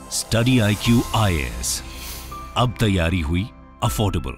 Study IQ IAS, अब तैयारी हुई अफोर्डेबल।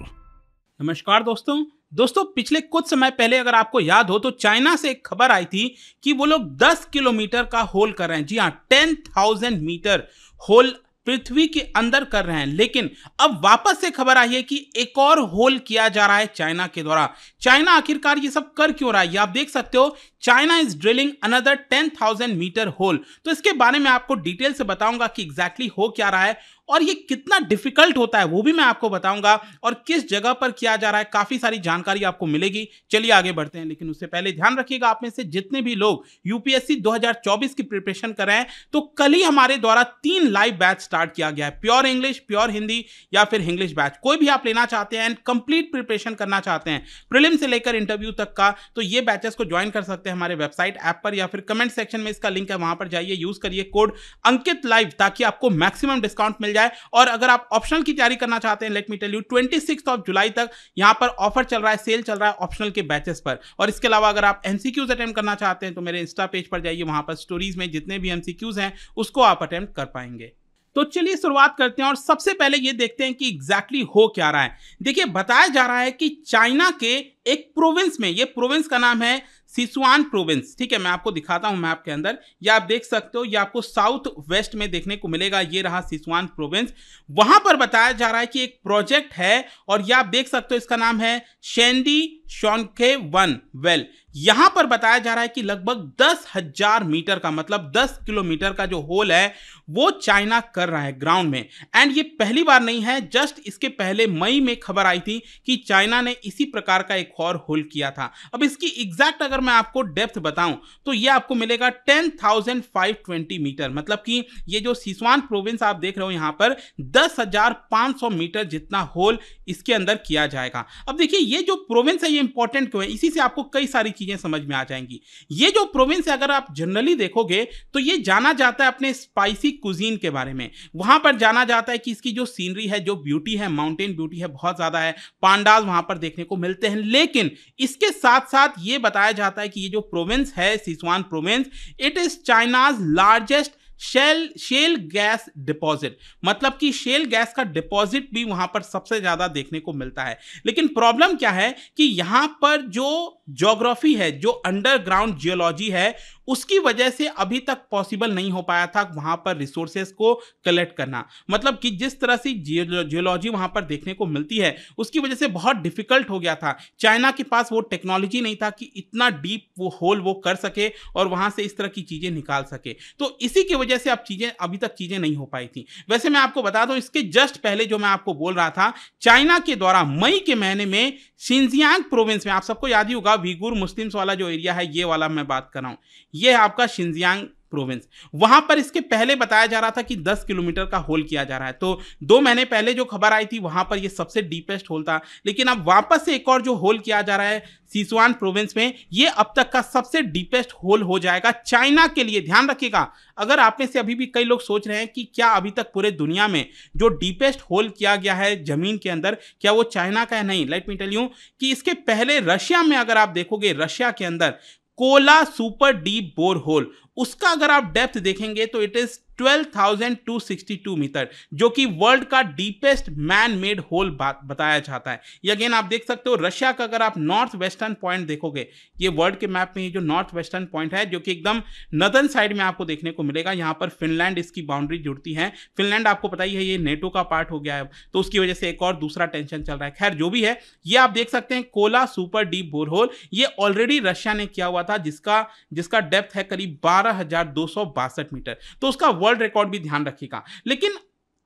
नमस्कार दोस्तों पिछले कुछ समय पहले अगर आपको याद हो तो चाइना से एक खबर आई थी कि वो लोग 10 किलोमीटर का होल कर रहे हैं। जी हाँ, 10,000 मीटर होल पृथ्वी के अंदर कर रहे हैं। लेकिन अब वापस से खबर आई है कि एक और होल किया जा रहा है चाइना के द्वारा। चाइना आखिरकार ये सब कर क्यों रहा है, ये आप देख सकते हो। China is drilling another 10,000 metre hole. तो इसके बारे में आपको डिटेल से बताऊंगा कि एग्जैक्टली हो क्या रहा है और ये कितना डिफिकल्ट होता है वो भी मैं आपको बताऊंगा, और किस जगह पर किया जा रहा है। काफी सारी जानकारी आपको मिलेगी। चलिए आगे बढ़ते हैं, लेकिन उससे पहले ध्यान रखिएगा, आप में से जितने भी लोग यूपीएससी 2024 की प्रिपरेशन कर रहे हैं तो कल ही हमारे द्वारा 3 लाइव बैच स्टार्ट किया गया है। प्योर इंग्लिश, प्योर हिंदी या फिर इंग्लिश बैच, कोई भी आप लेना चाहते हैं एंड कंप्लीट प्रिपरेशन करना चाहते हैं प्रीलिम से लेकर इंटरव्यू तक का, तो ये बैचेस को ज्वाइन कर सकते हैं हमारे वेबसाइट ऐप पर, या फिर कमेंट सेक्शन में इसका लिंक है, वहां पर जाइए, यूज करिए कोड अंकित लाइव ताकि आपको मैक्सिमम डिस्काउंट मिल जाए। और अगर आप ऑप्शनल की तैयारी करना चाहते हैं, लेट मी टेल यू, 26 जुलाई तक यहां पर ऑफर चल रहा है, सेल चल रहा है ऑप्शनल के बैचेस पर। और इसके अलावा अगर आप एमसीक्यूज अटेम्प्ट करना चाहते हैं तो मेरे इंस्टा पेज पर जाइए, वहां पर स्टोरीज में जितने भी एमसीक्यूज हैं उसको आप अटेम्प्ट कर पाएंगे। तो चलिए शुरुआत करते हैं और सबसे पहले ये देखते हैं कि एग्जैक्टली हो क्या रहा है। देखिए, बताया जा रहा है कि चाइना के एक प्रोविंस में, ये प्रोविंस का नाम है सिचुआन प्रोविंस। ठीक है, मैं आपको दिखाता हूं मैप के अंदर, या आप देख सकते हो, ये आपको साउथ वेस्ट में देखने को मिलेगा। ये रहा सिचुआन प्रोविंस। वहां पर बताया जा रहा है कि एक प्रोजेक्ट है और ये आप देख सकते हो, इसका नाम है शेंडी शॉन्के 1 वेल। यहां पर बताया जा रहा है कि लगभग 10,000 मीटर का, मतलब 10 किलोमीटर का जो होल है वो चाइना कर रहा है ग्राउंड में। एंड ये पहली बार नहीं है, जस्ट इसके पहले मई में खबर आई थी कि चाइना ने इसी प्रकार का एक और होल किया था। अब इसकी एग्जैक्ट अगर मैं आपको डेप्थ बताऊं तो ये आपको मिलेगा 10,520 मीटर, मतलब कि ये जो सिचुआन प्रोविंस आप देख रहे हो यहां पर 10,500 मीटर जितना होल इसके अंदर किया जाएगा। अब देखिए, ये जो प्रोविंस है ये इंपॉर्टेंट क्यों है, इसी से आपको कई सारी चीजें समझ में आ जाएंगी। ये जो प्रोविंस है अगर आप जनरली देखोगे तो ये जाना जाता है अपने स्पाइसी कुजीन के बारे में। वहां पर जाना जाता है कि इसकी जो सीनरी है, जो ब्यूटी है, माउंटेन ब्यूटी है, बहुत ज्यादा है। पांडास वहां पर देखने को मिलते हैं। लेकिन इसके साथ साथ ये बताया जाता है कि ये जो प्रोविंस है Sichuan province, it is China's largest shell gas deposit, मतलब कि शेल गैस का डिपॉजिट भी वहां पर सबसे ज्यादा देखने को मिलता है। लेकिन प्रॉब्लम क्या है कि यहां पर जो ज्योग्राफी है, जो अंडरग्राउंड जियोलॉजी है, उसकी वजह से अभी तक पॉसिबल नहीं हो पाया था वहां पर रिसोर्सेस को कलेक्ट करना। मतलब कि जिस तरह से जियोलॉजी वहां पर देखने को मिलती है उसकी वजह से बहुत डिफिकल्ट हो गया था। चाइना के पास वो टेक्नोलॉजी नहीं था कि इतना डीप वो होल वो कर सके और वहां से इस तरह की चीजें निकाल सके। तो इसी की वजह से अब चीजें अभी तक चीजें नहीं हो पाई थी। वैसे मैं आपको बता दूं, इसके जस्ट पहले जो मैं आपको बोल रहा था, चाइना के द्वारा मई के महीने में शिनजियांग प्रोविंस में, आप सबको याद ही होगा वीगुर मुस्लिम्स वाला जो एरिया है, ये वाला मैं बात कर रहा हूं, ये है आपका शिनजियांग प्रोविंस। वहां पर इसके पहले बताया जा रहा था कि 10 किलोमीटर का होल किया जा रहा है। तो 2 महीने पहले जो खबर आई थी वहां पर ये सबसे डीपेस्ट होल था। लेकिन अब वापस से एक और जो होल किया जा रहा है सिचुआन प्रोविंस में, ये अब तक का सबसे डीपेस्ट होल हो जाएगा चाइना के लिए। ध्यान रखिएगा, अगर आप में से अभी भी कई लोग सोच रहे हैं कि क्या अभी तक पूरे दुनिया में जो डीपेस्ट होल किया गया है जमीन के अंदर, क्या वो चाइना का है? नहीं, लेट मी टेल यू कि इसके पहले रशिया में अगर आप देखोगे, रशिया के अंदर Kola super deep bore hole, उसका अगर आप डेप्थ देखेंगे तो इट इज 12,262 मीटर, जो कि वर्ल्ड का डीपेस्ट मैन मेड होल बताया जाता है। ये अगेन आप देख सकते हो, रशिया का अगर आप नॉर्थ वेस्टर्न पॉइंट देखोगे, ये वर्ल्ड के मैप में ये जो नॉर्थ वेस्टर्न पॉइंट है, जो कि एकदम नदर्न साइड में आपको देखने को मिलेगा। यहाँ पर फिनलैंड इसकी बाउंड्री जुड़ती है। फिनलैंड आपको पता ही है ये नेटो का पार्ट हो गया है, तो उसकी वजह से एक और दूसरा टेंशन चल रहा है। खैर जो भी है, ये आप देख सकते हैं Kola super deep bore hole, ये ऑलरेडी रशिया ने किया हुआ था, जिसका डेप्थ है करीब 12,262 मीटर। तो उसका वर्ल्ड रिकॉर्ड भी ध्यान रखिएगा। लेकिन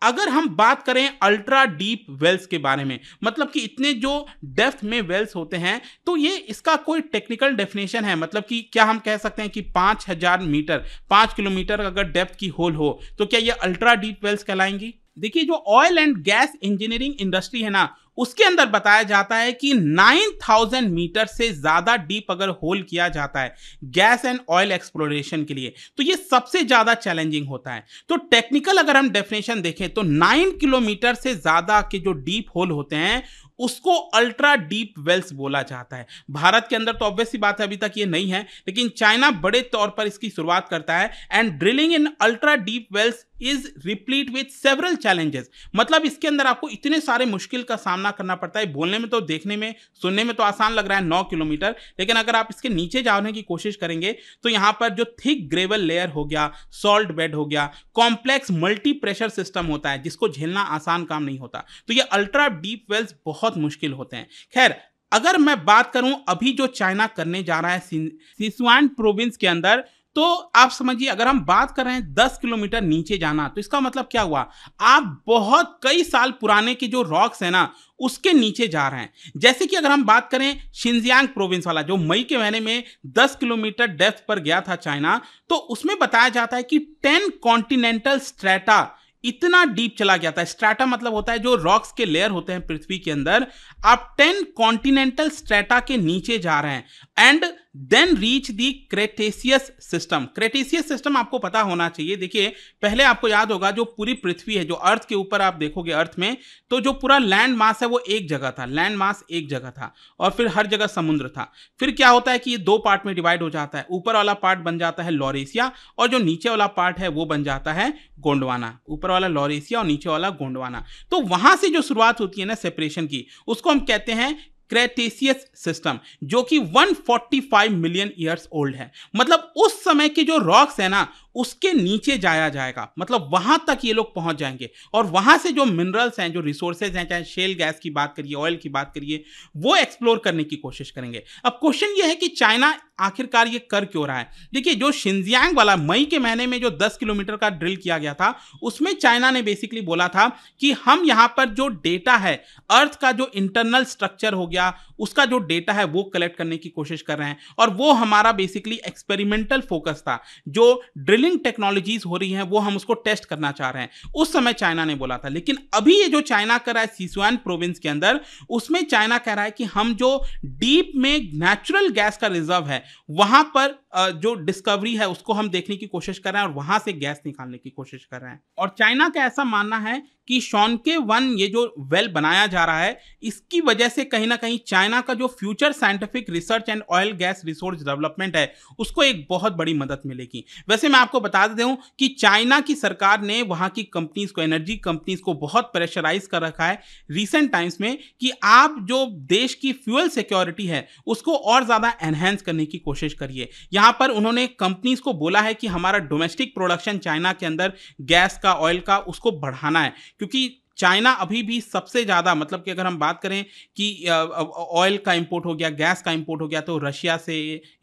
अगर हम बात करें अल्ट्रा डीप वेल्स के बारे में, मतलब कि इतने जो डेप्थ में वेल्स होते हैं, तो ये इसका कोई टेक्निकल डेफिनेशन है? मतलब कि क्या हम कह सकते हैं कि 5,000 मीटर, 5 किलोमीटर अगर डेप्थ की होल हो तो क्या ये अल्ट्रा डीप वेल्स कहलाएंगी? देखिए, जो oil and gas engineering industry है ना, उसके अंदर बताया जाता है कि 9,000 मीटर से ज्यादा डीप अगर होल किया जाता है गैस एंड ऑयल एक्सप्लोरेशन के लिए, तो ये सबसे ज्यादा चैलेंजिंग होता है। तो टेक्निकल अगर हम डेफिनेशन देखें तो 9 किलोमीटर से ज्यादा के जो डीप होल होते हैं उसको अल्ट्रा डीप वेल्स बोला जाता है। भारत के अंदर तो ऑब्वियस सी बात है अभी तक ये नहीं है, लेकिन चाइना बड़े तौर पर इसकी शुरुआत करता है। And drilling in ultra deep wells is replete with several challenges. मतलब इसके अंदर आपको इतने सारे मुश्किल का सामना करना पड़ता है। बोलने में तो, देखने में, सुनने में तो आसान लग रहा है 9 किलोमीटर, लेकिन अगर आप इसके नीचे जाने की कोशिश करेंगे तो यहां पर जो थिक ग्रेवल लेयर हो गया, सॉल्ट बेड हो गया, कॉम्प्लेक्स मल्टी प्रेशर सिस्टम होता है जिसको झेलना आसान काम नहीं होता। तो ये अल्ट्रा डीप वेल्स बहुत मुश्किल होते हैं। खैर, अगर मैं बात करूं अभी जो चाइना करने जा रहा है सिचुआन प्रोविंस के अंदर, तो आप समझिए, अगर हम बात कर रहे हैं 10 किलोमीटर नीचे जाना, तो इसका मतलब क्या हुआ, आप बहुत कई साल पुराने के जो रॉक्स है ना उसके नीचे जा रहे हैं। जैसे कि अगर हम बात करें शिनजियांग प्रोविंस वाला, जो मई के महीने में 10 किलोमीटर डेप्थ पर गया था चाइना, तो उसमें बताया जाता है कि 10 कॉन्टिनेंटल स्ट्रेटा इतना डीप चला गया था। स्ट्रेटा मतलब होता है जो रॉक्स के लेयर होते हैं पृथ्वी के अंदर। आप 10 कॉन्टिनेंटल स्ट्रेटा के नीचे जा रहे हैं and then reach the Cretaceous system. Cretaceous system आपको पता होना चाहिए। देखिए, पहले आपको याद होगा जो पूरी पृथ्वी है, जो अर्थ के ऊपर आप देखोगे अर्थ में, तो जो पूरा लैंड मास है वो एक जगह था, लैंड मास एक जगह था और फिर हर जगह समुद्र था। फिर क्या होता है कि ये 2 पार्ट में डिवाइड हो जाता है। ऊपर वाला पार्ट बन जाता है लॉरेशिया और जो नीचे वाला पार्ट है वो बन जाता है गोंडवाना। ऊपर वाला लॉरेशिया और नीचे वाला गोंडवाना। तो वहां से जो शुरुआत होती है ना सेपरेशन की, उसको हम कहते हैं क्रेटेशियस सिस्टम, जो कि 145 मिलियन ईयर्स ओल्ड है। मतलब उस समय के जो रॉक्स है ना उसके नीचे जाया जाएगा, मतलब वहां तक ये लोग पहुंच जाएंगे और वहां से जो मिनरल्स हैं, जो रिसोर्सेज हैं, चाहे शेल गैस की बात करिए, ऑयल की बात करिए, वो एक्सप्लोर करने की कोशिश करेंगे। अब क्वेश्चन ये है कि चाइना आखिरकार ये कर क्यों रहा है। देखिए, जो शिनजियांग वाला मई के महीने में जो 10 किलोमीटर का ड्रिल किया गया था, उसमें चाइना ने बेसिकली बोला था कि हम यहां पर जो डेटा है, अर्थ का जो इंटरनल स्ट्रक्चर हो गया, उसका जो डेटा है वो कलेक्ट करने की कोशिश कर रहे हैं और वो हमारा बेसिकली एक्सपेरिमेंटल फोकस था। जो ड्रिलिंग टेक्नोलॉजीज हो रही हैं वो हम उसको टेस्ट करना चाह रहे हैं, उस समय चाइना ने बोला था। लेकिन अभी ये जो चाइना कर रहा है सिचुआन प्रोविंस के अंदर, उसमें चाइना कह रहा है कि हम जो डीप में नेचुरल गैस का रिजर्व है वहां पर जो डिस्कवरी है उसको हम देखने की कोशिश कर रहे हैं और वहां से गैस निकालने की कोशिश कर रहे हैं। और चाइना का ऐसा मानना है कि शॉनके 1 ये जो वेल बनाया जा रहा है, इसकी वजह से कहीं ना कहीं चाइना का जो future scientific research and oil gas resource development है उसको एक बहुत बड़ी मदद मिलेगी। वैसे मैं आपको बता दूं कि चाइना की सरकार ने वहां की कंपनीज को, एनर्जी कंपनीज को बहुत प्रेशराइज कर रखा है रिसेंट टाइम्स में कि आप जो देश की फ्यूल सिक्योरिटी है उसको और ज्यादा एनहेंस करने की कोशिश करिए। यहां पर उन्होंने कंपनीज को बोला है कि हमारा डोमेस्टिक प्रोडक्शन चाइना के अंदर गैस का, ऑयल का, उसको बढ़ाना है, क्योंकि चाइना अभी भी सबसे ज़्यादा, मतलब कि अगर हम बात करें कि ऑयल का इंपोर्ट हो गया, गैस का इंपोर्ट हो गया, तो रशिया से,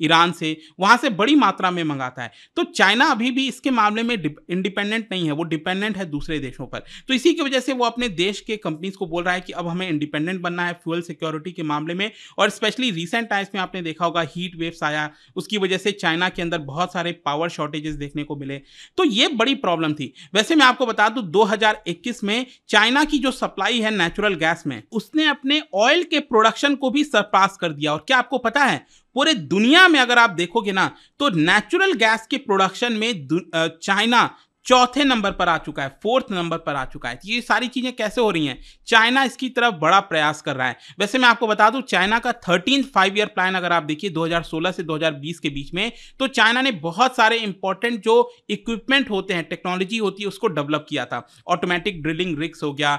ईरान से, वहाँ से बड़ी मात्रा में मंगाता है। तो चाइना अभी भी इसके मामले में इंडिपेंडेंट नहीं है, वो डिपेंडेंट है दूसरे देशों पर। तो इसी की वजह से वो अपने देश के कंपनीज को बोल रहा है कि अब हमें इंडिपेंडेंट बनना है फ्यूल सिक्योरिटी के मामले में। और स्पेशली रिसेंट टाइम्स में आपने देखा होगा हीट वेव्स आया, उसकी वजह से चाइना के अंदर बहुत सारे पावर शॉर्टेजेस देखने को मिले, तो ये बड़ी प्रॉब्लम थी। वैसे मैं आपको बता दूं 2021 में चाइना की जो सप्लाई है नेचुरल गैस में, उसने अपने ऑयल के प्रोडक्शन को भी सरपास कर दिया। और क्या आपको पता है, पूरे दुनिया में अगर आप देखोगे ना तो नेचुरल गैस के प्रोडक्शन में चाइना चौथे नंबर पर आ चुका है, 4th नंबर पर आ चुका है। ये सारी चीजें कैसे हो रही हैं, चाइना इसकी तरफ बड़ा प्रयास कर रहा है। वैसे मैं आपको बता दूं चाइना का 13th 5-year प्लान अगर आप देखिए 2016 से 2020 के बीच में, तो चाइना ने बहुत सारे इंपॉर्टेंट जो इक्विपमेंट होते हैं, टेक्नोलॉजी होती है, उसको डेवलप किया था। ऑटोमेटिक ड्रिलिंग रिग्स हो गया,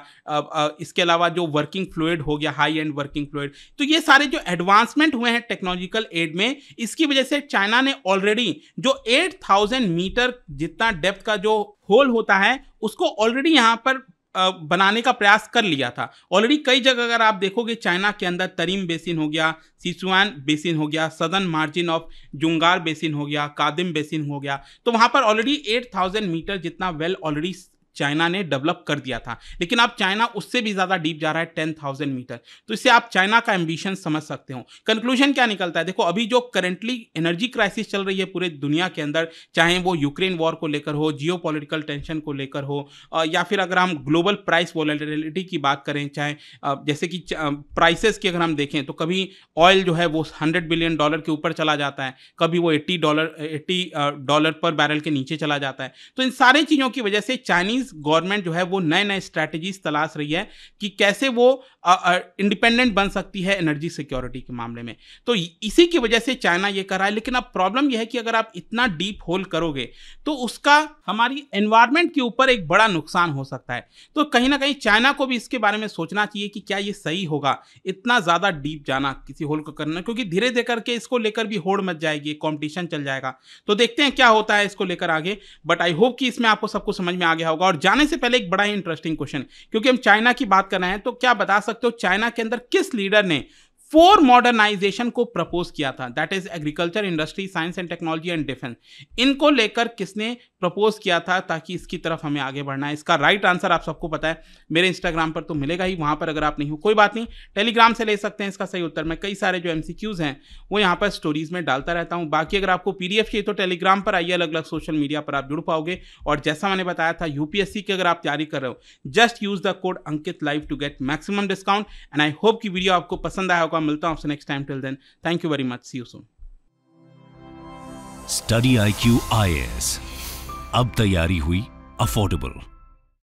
इसके अलावा जो वर्किंग फ्लूइड हो गया, हाई एंड वर्किंग फ्लूइड। तो ये सारे जो एडवांसमेंट हुए हैं टेक्नोलॉजिकल एड में, इसकी वजह से चाइना ने ऑलरेडी जो 8000 मीटर जितना डेप्थ का जो होल होता है उसको ऑलरेडी यहां पर बनाने का प्रयास कर लिया था। ऑलरेडी कई जगह अगर आप देखोगे चाइना के अंदर, तरीम बेसिन हो गया, सिचुआन बेसिन हो गया, सदर्न मार्जिन ऑफ जुंगार बेसिन हो गया, कादिम बेसिन हो गया, तो वहां पर ऑलरेडी 8000 मीटर जितना वेल ऑलरेडी चाइना ने डेवलप कर दिया था। लेकिन अब चाइना उससे भी ज्यादा डीप जा रहा है, 10,000 मीटर। तो इससे आप चाइना का एम्बिशन समझ सकते हो। कंक्लूजन क्या निकलता है, देखो अभी जो करंटली एनर्जी क्राइसिस चल रही है पूरे दुनिया के अंदर, चाहे वो यूक्रेन वॉर को लेकर हो, जियोपॉलिटिकल टेंशन को लेकर हो, या फिर अगर हम ग्लोबल प्राइस वॉलेटिलिटी की बात करें, चाहे जैसे कि प्राइसेस की अगर हम देखें तो कभी ऑयल जो है वो $100 बिलियन के ऊपर चला जाता है, कभी वो $80 पर बैरल के नीचे चला जाता है। तो इन सारी चीज़ों की वजह से चाइनीज चाइनीज गवर्नमेंट जो है वो नए नए स्ट्रैटेजीज तलाश रही है कि कैसे वो इंडिपेंडेंट बन सकती है एनर्जी सिक्योरिटी के मामले में। तो इसी की वजह से चाइना ये कर रहा है। लेकिन अब प्रॉब्लम यह है कि अगर आप इतना डीप होल करोगे तो उसका हमारी एनवायरनमेंट के ऊपर एक बड़ा नुकसान हो सकता है। तो कहीं ना कहीं चाइना को भी इसके बारे में सोचना चाहिए कि क्या ये सही होगा इतना ज़्यादा डीप जाना किसी होल को करना, क्योंकि धीरे धीरे करके इसको लेकर भी होड़ मच जाएगी, कंपटीशन चल जाएगा। तो देखते हैं क्या होता है इसको लेकर आगे। बट आई होप कि इसमें आपको सब कुछ समझ में आ गया होगा। और जाने से पहले एक बड़ा ही इंटरेस्टिंग क्वेश्चन, क्योंकि हम चाइना की बात कर रहे हैं, तो क्या बता सकते हो चाइना के अंदर किस लीडर ने 4 मॉडर्नाइजेशन को प्रपोज किया था? That is agriculture, industry, science and technology and defence. इनको लेकर किसने प्रपोज किया था ताकि इसकी तरफ हमें आगे बढ़ना है? इसका राइट आंसर आप सबको पता है, मेरे इंस्टाग्राम पर तो मिलेगा ही, वहां पर अगर आप नहीं हो कोई बात नहीं, टेलीग्राम से ले सकते हैं इसका सही उत्तर। मैं कई सारे जो MCQs हैं वो यहाँ पर स्टोरीज में डालता रहता हूँ। बाकी अगर आपको PDF चाहिए तो टेलीग्राम पर आइए, अलग अलग सोशल मीडिया पर आप जुड़ पाओगे। और जैसा मैंने बताया था, UPSC की अगर आप तैयारी कर रहे हो, just use the code Ankit live to get maximum discount. And I hope कि वीडियो आपको पसंद आया होगा। मिलता हूं आपसे next time. Till then, thank you very much, see you soon. Study IQ IAS, अब तैयारी हुई अफोर्डेबल।